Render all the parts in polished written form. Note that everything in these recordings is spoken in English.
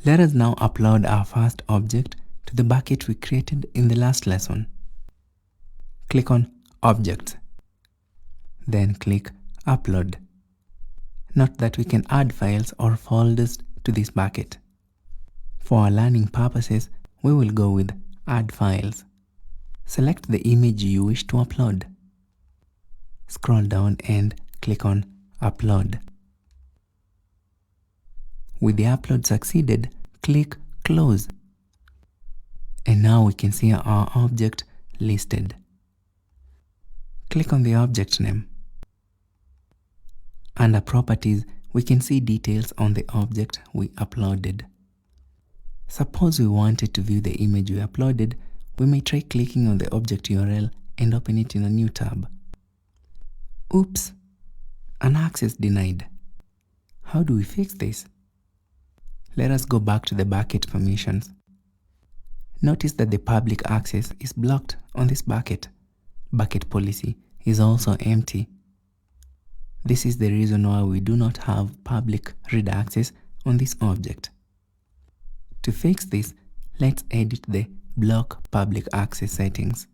Let us now upload our first object to the bucket we created in the last lesson. Click on Objects, then click Upload. Note that we can add files or folders to this bucket. For our learning purposes, we will go with Add Files. Select the image you wish to upload. Scroll down and click on Upload. With the upload succeeded, click Close. And now we can see our object listed. Click on the object name. Under Properties, we can see details on the object we uploaded. Suppose we wanted to view the image we uploaded, we may try clicking on the object URL and open it in a new tab. Oops! An access denied. How do we fix this? Let us go back to the bucket permissions. Notice that the public access is blocked on this bucket. Bucket policy is also empty. This is the reason why we do not have public read access on this object. To fix this, let's edit the Block Public Access settings.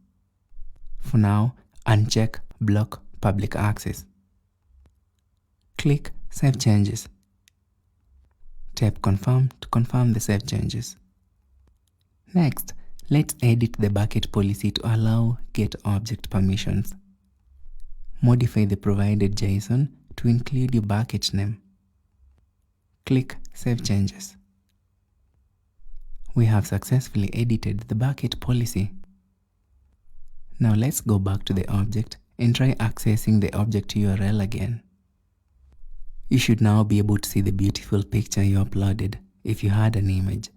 For now, uncheck Block Public Access. Click Save Changes. Tap Confirm to confirm the save changes. Next, let's edit the bucket policy to allow Get Object permissions. Modify the provided JSON to include your bucket name. Click Save Changes. We have successfully edited the bucket policy. Now let's go back to the object and try accessing the object URL again. You should now be able to see the beautiful picture you uploaded if you had an image.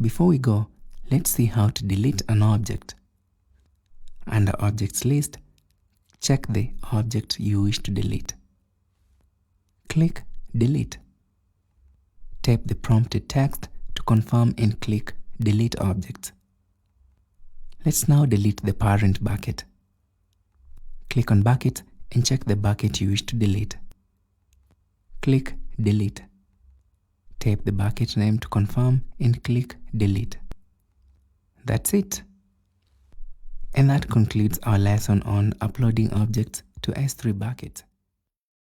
Before we go, let's see how to delete an object. Under Objects list, check the object you wish to delete. Click Delete. Type the prompted text to confirm and click Delete Objects. Let's now delete the parent bucket. Click on Bucket and check the bucket you wish to delete. Click Delete. Type the bucket name to confirm and click Delete. That's it. And that concludes our lesson on uploading objects to S3 buckets.